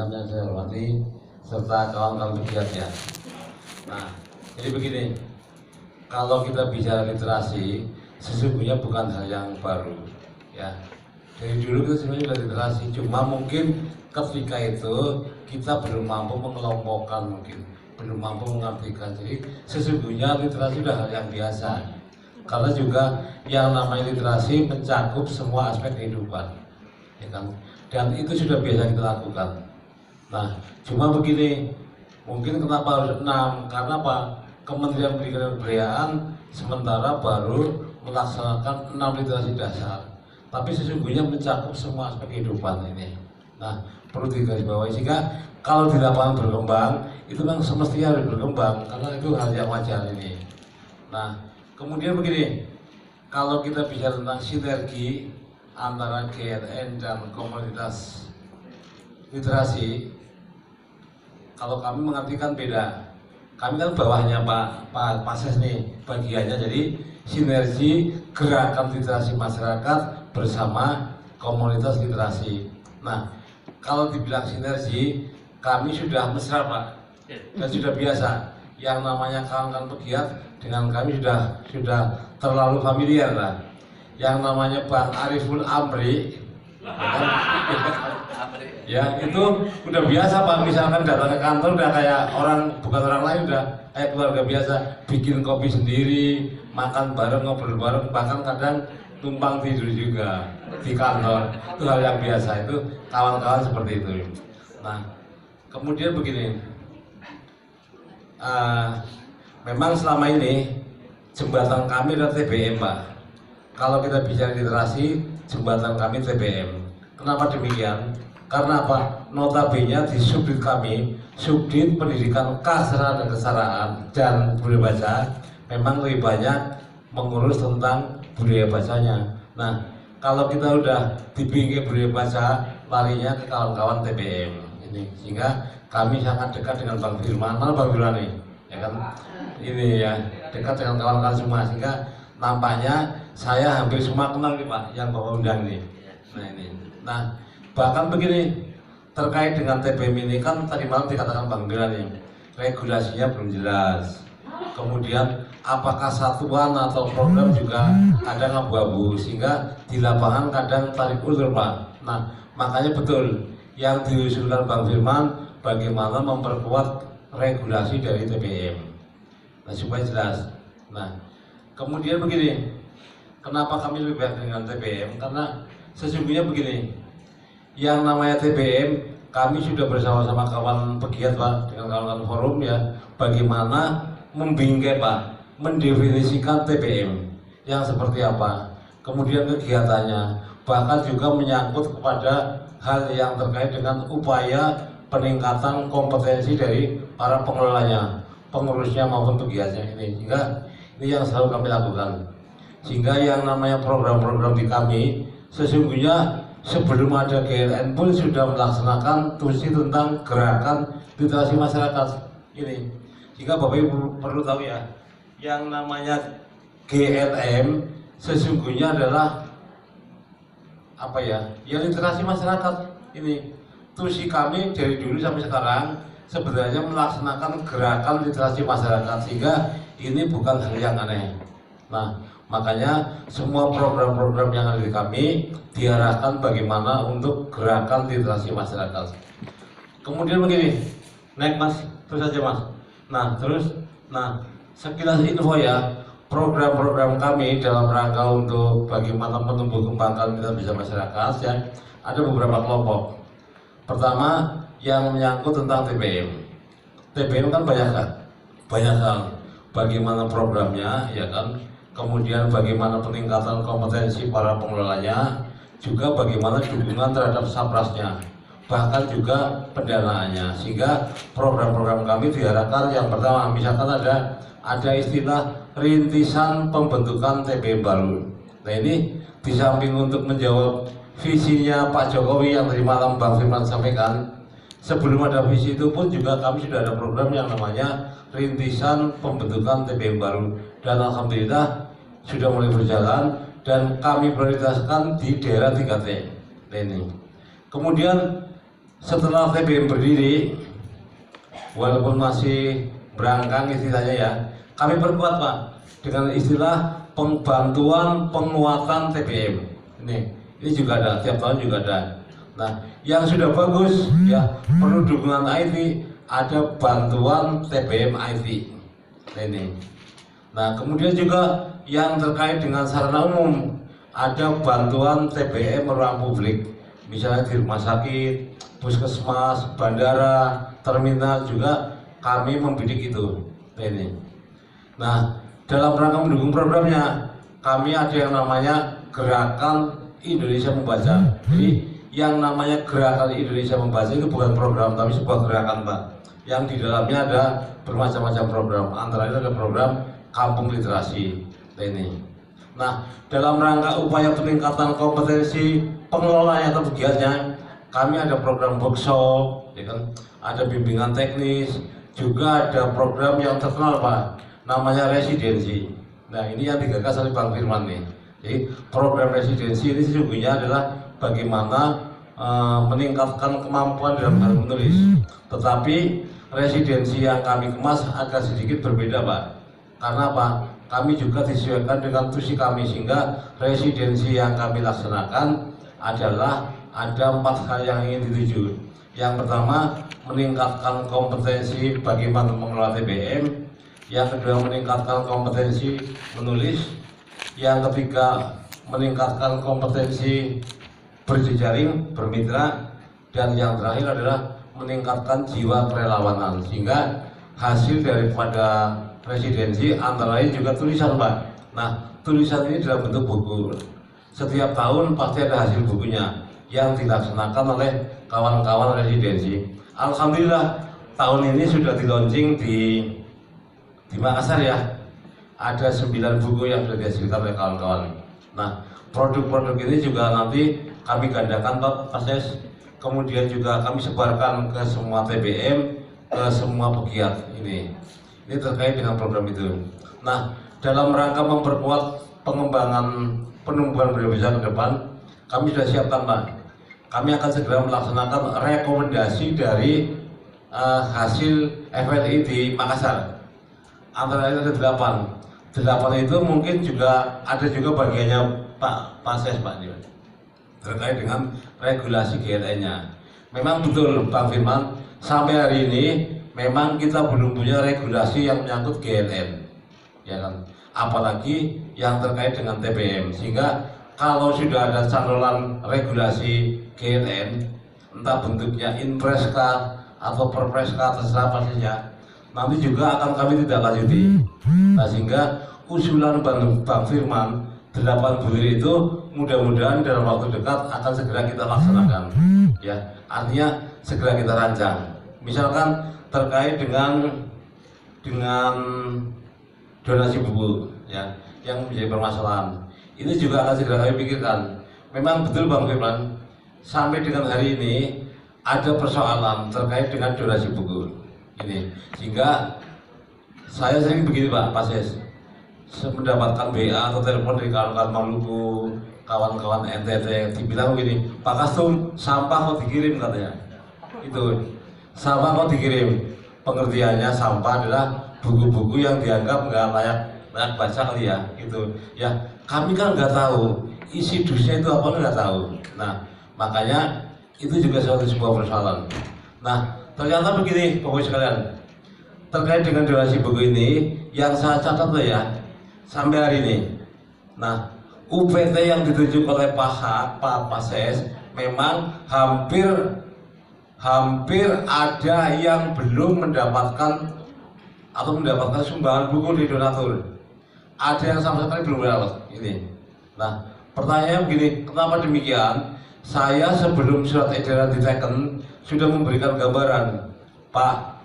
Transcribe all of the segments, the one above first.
pimpinan yang saya hormati serta kawan-kawan pegiatnya. Nah, jadi begini, kalau kita bicara literasi, sesungguhnya bukan hal yang baru, ya. Dari dulu kita sebenarnya sudah literasi, cuma mungkin ketika itu kita belum mampu mengelompokkan, mungkin belum mampu mengartikan. Jadi sesungguhnya literasi sudah hal yang biasa, karena juga yang namanya literasi mencakup semua aspek kehidupan, ya kan? Dan itu sudah biasa kita lakukan. Nah, cuma begini, mungkin kenapa harus 6? Karena apa? Kementerian Pendidikan dan Kebudayaan sementara baru melaksanakan 6 literasi dasar, tapi sesungguhnya mencakup semua aspek kehidupan ini. Nah, perlu digarisbawahi, sehingga kalau di lapangan berkembang, itu memang semestinya harus berkembang, karena itu hal yang wajar ini. Nah, kemudian begini, kalau kita bicara tentang sinergi antara GLN dan komunitas literasi, kalau kami mengartikan beda. Kami kan bawahnya Pak Pases nih bagiannya, jadi sinergi gerakan literasi masyarakat bersama komunitas literasi. Nah, kalau dibilang sinergi, kami sudah mesra Pak, dan sudah biasa. Yang namanya kawan-kawan pegiat dengan kami sudah terlalu familiar lah. Yang namanya Bang Ariful Amri, ya itu udah biasa Pak, misalkan datang ke kantor udah kayak orang, bukan orang lain, udah kayak keluarga biasa, bikin kopi sendiri, makan bareng, ngobrol bareng, bahkan kadang tumpang tidur juga di kantor. Itu hal yang biasa, itu kawan-kawan seperti itu. Nah, kemudian begini, memang selama ini jembatan kami adalah TBM Pak. Kalau kita bicara literasi, jembatan kami TBM. Kenapa demikian? Karena apa? Notabene di subdit kami, subdit pendidikan keaksaraan dan kesetaraan dan budaya baca, memang lebih banyak mengurus tentang budaya bacanya. Nah, kalau kita udah di pinggir budaya baca, larinya ke kawan-kawan TBM ini, sehingga kami sangat dekat dengan Bang Firman. Mana Bang Firman nih? Ya kan? Ini ya, dekat dengan kawan-kawan semua, sehingga nampaknya saya hampir semua kenal nih Pak, yang Bapak undang nih. Nah ini. Nah, bahkan begini, terkait dengan TBM ini kan tadi malam dikatakan Bang Bira nih, regulasinya belum jelas. Kemudian apakah satuan atau program juga kadang abu-abu, sehingga di lapangan kadang tarik ulur Pak. Nah, makanya betul yang diusulkan Bang Firman bagaimana memperkuat regulasi dari TBM. Nah, supaya jelas. Nah, kemudian begini, kenapa kami lebih baik dengan TBM? Karena sesungguhnya begini, yang namanya TBM, kami sudah bersama-sama kawan pegiat Pak, dengan kawan-kawan forum ya, bagaimana membingkai Pak, mendefinisikan TBM yang seperti apa, kemudian kegiatannya, bahkan juga menyangkut kepada hal yang terkait dengan upaya peningkatan kompetensi dari para pengelolanya, pengurusnya maupun pegiatnya ini. Sehingga ini yang selalu kami lakukan. Sehingga yang namanya program-program di kami, sesungguhnya sebelum ada GLN pun sudah melaksanakan tusi tentang gerakan literasi masyarakat ini. Jika Bapak Ibu perlu tahu ya, yang namanya GLM sesungguhnya adalah apa ya? Ya literasi masyarakat ini. Tusi kami dari dulu sampai sekarang sebenarnya melaksanakan gerakan literasi masyarakat, sehingga ini bukan hal yang aneh. Nah, makanya semua program-program yang ada di kami diarahkan bagaimana untuk gerakan literasi masyarakat. Kemudian begini, naik Mas, terus aja Mas. Nah, sekilas info ya, program-program kami dalam rangka untuk bagaimana menumbuh kembangkan literasi masyarakat ya, ada beberapa kelompok. Pertama, yang menyangkut tentang TBM. TBM kan banyak hal. Bagaimana programnya, ya kan? Kemudian bagaimana peningkatan kompetensi para pengelolanya, juga bagaimana dukungan terhadap saprasnya, bahkan juga pendanaannya. Sehingga program-program kami diharapkan yang pertama, misalkan ada istilah rintisan pembentukan TBM baru. Nah ini di samping untuk menjawab visinya Pak Jokowi yang tadi malam Bang Firman sampaikan, sebelum ada visi itu pun juga kami sudah ada program yang namanya rintisan pembentukan TBM baru, dan alhamdulillah sudah mulai berjalan dan kami prioritaskan di daerah 3T ini. Kemudian setelah TBM berdiri, walaupun masih berangkang istilahnya ya, kami perkuat Pak dengan istilah pembantuan penguatan TBM. Ini juga ada, tiap tahun juga ada. Nah, yang sudah bagus ya perlu dukungan IT, ada bantuan TBM IT. Nah, kemudian juga yang terkait dengan sarana umum, ada bantuan TBM ruang publik, misalnya di rumah sakit, puskesmas, bandara, terminal juga kami membidik itu. Nah, dalam rangka mendukung programnya, kami ada yang namanya Gerakan Indonesia Membaca. Jadi yang namanya Gerakan Indonesia Membaca itu bukan program, tapi sebuah gerakan Pak, yang di dalamnya ada bermacam-macam program. Antara itu ada program Kampung Literasi. Nah, dalam rangka upaya peningkatan kompetensi pengelolanya atau pegiatnya, kami ada program workshop, ya kan? Ada bimbingan teknis, juga ada program yang terkenal Pak, namanya residensi. Nah, ini yang digagas oleh Bang Firman nih. Jadi program residensi ini sesungguhnya adalah bagaimana meningkatkan kemampuan dalam hal menulis. Tetapi residensi yang kami kemas agak sedikit berbeda Pak. Karena apa? Kami juga disesuaikan dengan tusi kami, sehingga residensi yang kami laksanakan adalah ada 4 hal yang ingin dituju. Yang pertama, meningkatkan kompetensi bagaimana mengelola TBM. Yang kedua, meningkatkan kompetensi menulis. Yang ketiga, meningkatkan kompetensi berjejaring, bermitra. Dan yang terakhir adalah meningkatkan jiwa kerelawanan, sehingga hasil daripada residensi antara lain juga tulisan Pak. Nah, tulisan ini dalam bentuk buku. Setiap tahun pasti ada hasil bukunya yang dilaksanakan oleh kawan-kawan residensi. Alhamdulillah tahun ini sudah di launching di Makassar ya. Ada 9 buku yang sudah dihasilkan oleh kawan-kawan. Nah, produk-produk ini juga nanti kami gandakan Pak Ses. Kemudian juga kami sebarkan ke semua TBM, ke semua pegiat ini. Ini terkait dengan program itu. Nah, dalam rangka memperkuat pengembangan penumbuhan budaya besar ke depan, kami sudah siapkan Pak. Kami akan segera melaksanakan rekomendasi dari hasil FLI di Makassar. Antara lain ada 8. 8 itu mungkin juga ada juga bagiannya Pak Ses Pak, terkait dengan regulasi GLN-nya. Memang betul Bang Firman, sampai hari ini memang kita belum punya regulasi yang menyangkut GLN, ya kan? Apalagi yang terkait dengan TBM. Sehingga kalau sudah ada calonan regulasi GLN, entah bentuknya Inpreska atau Perpreska, terserah pastinya, nanti juga akan kami tidak lanjuti. Nah, sehingga usulan Bang Firman 8 bulir itu mudah-mudahan dalam waktu dekat akan segera kita laksanakan. Ya, artinya segera kita rancang. Misalkan terkait dengan donasi buku ya yang menjadi permasalahan, ini juga akan segera kami pikirkan. Memang betul Bang Firman, sampai dengan hari ini ada persoalan terkait dengan donasi buku ini, sehingga saya sering begini Pak Ses, mendapatkan WA atau telepon dari kawan-kawan Maluku, kawan-kawan NTT, dibilang begini, Pak Kastum, sampah mau dikirim katanya. Itu sampah mau dikirim, pengertiannya sampah adalah buku-buku yang dianggap nggak layak baca kali ya, gitu ya. Kami kan nggak tahu isi dusnya itu apa, nggak tahu. Nah, makanya itu juga suatu sebuah persoalan. Nah, ternyata begini Bapak sekalian, terkait dengan donasi buku ini yang saya catat loh ya, sampai hari ini. Nah, UPT yang ditunjuk oleh Pak Ses memang hampir ada yang belum mendapatkan atau mendapatkan sumbangan buku di donatur. Ada yang sama sekali belum dapat ini. Nah, pertanyaannya begini, kenapa demikian? Saya sebelum surat edaran diteken sudah memberikan gambaran, Pak.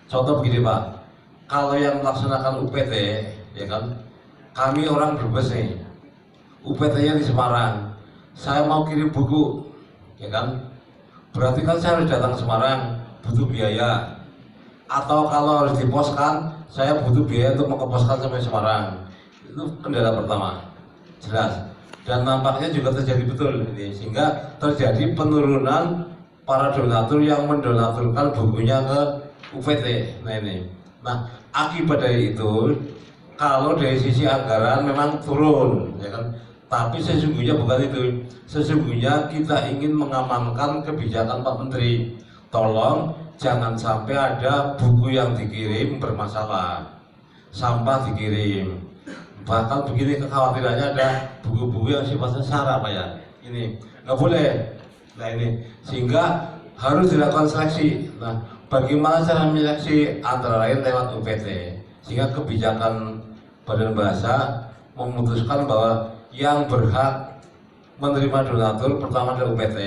Contoh begini Pak, kalau yang melaksanakan UPT, ya kan, kami orang Brebes nih, UPT-nya di Semarang, saya mau kirim buku, ya kan, berarti kan saya harus datang ke Semarang, butuh biaya. Atau kalau harus diposkan, saya butuh biaya untuk mengeposkan sampai Semarang. Itu kendala pertama, jelas. Dan nampaknya juga terjadi betul ini, sehingga terjadi penurunan para donatur yang mendonaturkan bukunya ke UPT. Nah ini, nah akibat dari itu, kalau dari sisi anggaran memang turun, ya kan? Tapi sesungguhnya bukan itu. Sesungguhnya kita ingin mengamankan kebijakan Pak Menteri. Tolong jangan sampai ada buku yang dikirim bermasalah, sampah dikirim. Bahkan begini kekhawatirannya ada buku-buku yang sifatnya sara Pak ya. Ini nggak boleh. Nah ini sehingga harus dilakukan seleksi. Nah bagaimana cara menyeleksi? Antara lain lewat UPT. Sehingga kebijakan Badan Bahasa memutuskan bahwa yang berhak menerima donatur pertama adalah UPT,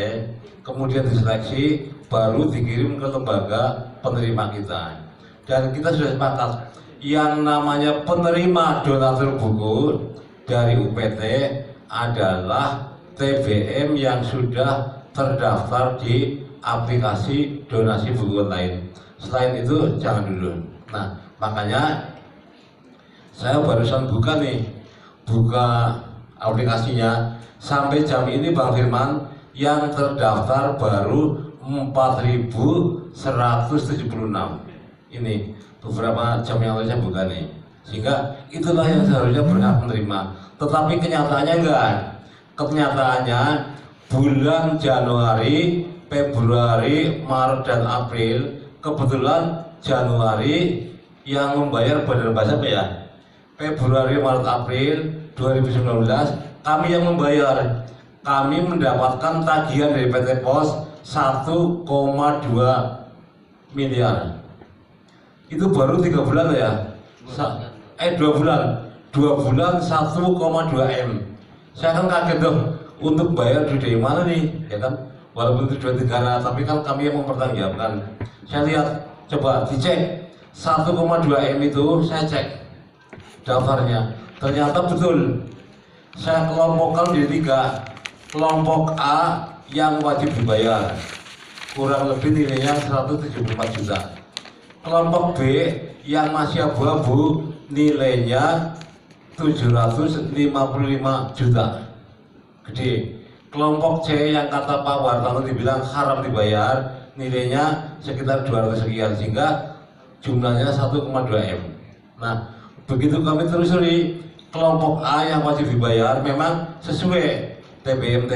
kemudian diseleksi, baru dikirim ke lembaga penerima kita. Dan kita sudah sepakat, yang namanya penerima donatur buku dari UPT adalah TBM yang sudah terdaftar di aplikasi donasi buku online. Selain itu jangan dulu. Nah makanya saya barusan buka aplikasinya. Sampai jam ini Bang Firman yang terdaftar baru 4.176. Ini beberapa jam yang lalu saya buka nih. Sehingga itulah yang seharusnya berhak menerima. Tetapi kenyataannya enggak. Kenyataannya bulan Januari, Februari, Maret dan April, kebetulan Januari yang membayar Badan Bahasa apa ya? Februari, Maret, April 2019 kami yang membayar. Kami mendapatkan tagihan dari PT Pos 1,2 miliar. Itu baru 3 bulan ya? 2 bulan. 2 bulan 1,2 M. Saya kan kaget dong, untuk bayar duit dari mana nih? Ya kan? Walaupun itu duit negara, tapi kan kami yang mempertanggungjawabkan. Saya lihat, coba dicek 1,2 M itu saya cek daftarnya. Ternyata betul. Saya kelompokkan di 3. Kelompok A yang wajib dibayar, kurang lebih nilainya 174 juta. Kelompok B yang masih abu-abu, nilainya 755 juta. Gede. Kelompok C yang kata Pak Wartawan dibilang haram dibayar, nilainya sekitar 200 sekian, sehingga jumlahnya 1,2 M. Nah, begitu kami telusuri, kelompok A yang wajib dibayar memang sesuai TBM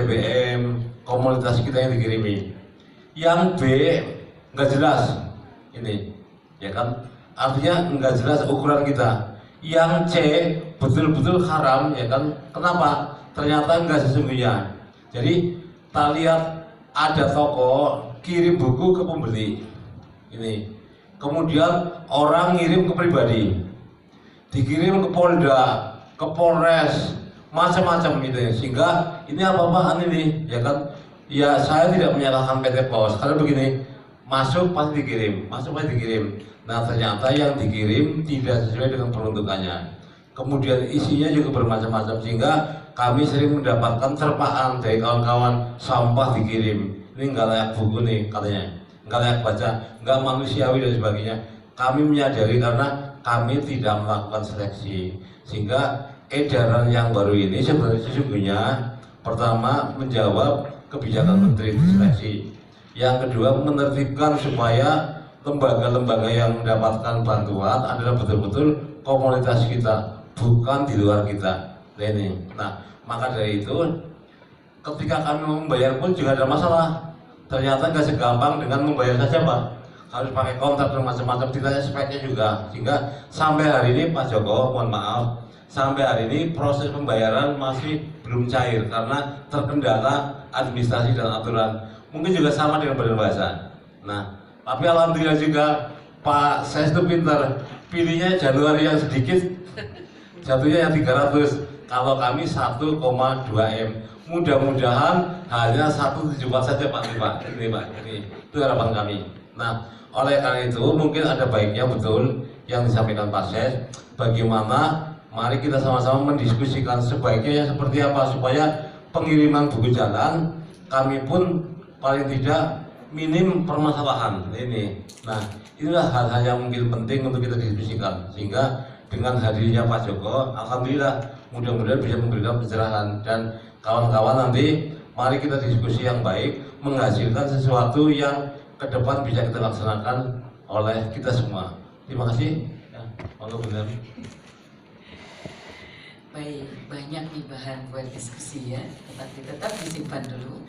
komunitas kita yang dikirimi. Yang B nggak jelas ini, ya kan? Artinya nggak jelas ukuran kita. Yang C betul-betul haram, ya kan? Kenapa? Ternyata nggak sesungguhnya. Jadi kita lihat ada toko kirim buku ke pembeli, ini. Kemudian orang ngirim ke pribadi, dikirim ke Polda, ke Polres, macam-macam gitu ya. Sehingga ini apa-apaan ini, ya kan? Ya saya tidak menyalahkan PT Pos karena begini, masuk pasti dikirim, masuk pasti dikirim. Nah ternyata yang dikirim tidak sesuai dengan peruntukannya. Kemudian isinya juga bermacam-macam, sehingga kami sering mendapatkan terpaan dari kawan-kawan, sampah dikirim, ini nggak layak buku nih katanya, nggak layak baca, nggak manusiawi dan sebagainya. Kami menyadari karena kami tidak melakukan seleksi, sehingga edaran yang baru ini sebenarnya sesungguhnya pertama menjawab kebijakan Menteri seleksi, yang kedua menertibkan supaya lembaga-lembaga yang mendapatkan bantuan adalah betul-betul komunitas kita, bukan di luar kita. Nah, maka dari itu ketika kami membayar pun juga ada masalah. Ternyata nggak segampang dengan membayar saja Pak, harus pakai kontrak dan macam-macam, ditanya speknya juga. Sehingga sampai hari ini Pak Joko, mohon maaf, sampai hari ini proses pembayaran masih belum cair karena terkendala administrasi dan aturan. Mungkin juga sama dengan Badan Bahasa. Nah, tapi alhamdulillah juga Pak Ses itu pintar, pilihnya Januari yang sedikit, jatuhnya yang 300. Kalau kami 1,2 M. Mudah-mudahan hanya 174 saja Pak. Ini Pak, ini itu harapan kami. Nah, oleh karena itu mungkin ada baiknya betul yang disampaikan Pak Ses, bagaimana mari kita sama-sama mendiskusikan sebaiknya seperti apa supaya pengiriman buku jalan kami pun paling tidak minim permasalahan ini. Nah, inilah hal-hal yang mungkin penting untuk kita diskusikan, sehingga dengan hadirnya Pak Joko, alhamdulillah mudah-mudahan bisa memberikan pencerahan, dan kawan-kawan nanti Mari kita diskusi yang baik, menghasilkan sesuatu yang ke depan bisa kita laksanakan oleh kita semua. Terima kasih. Ya, monggo benar. Baik, banyak nih bahan buat diskusi ya, tetapi tetap disimpan dulu.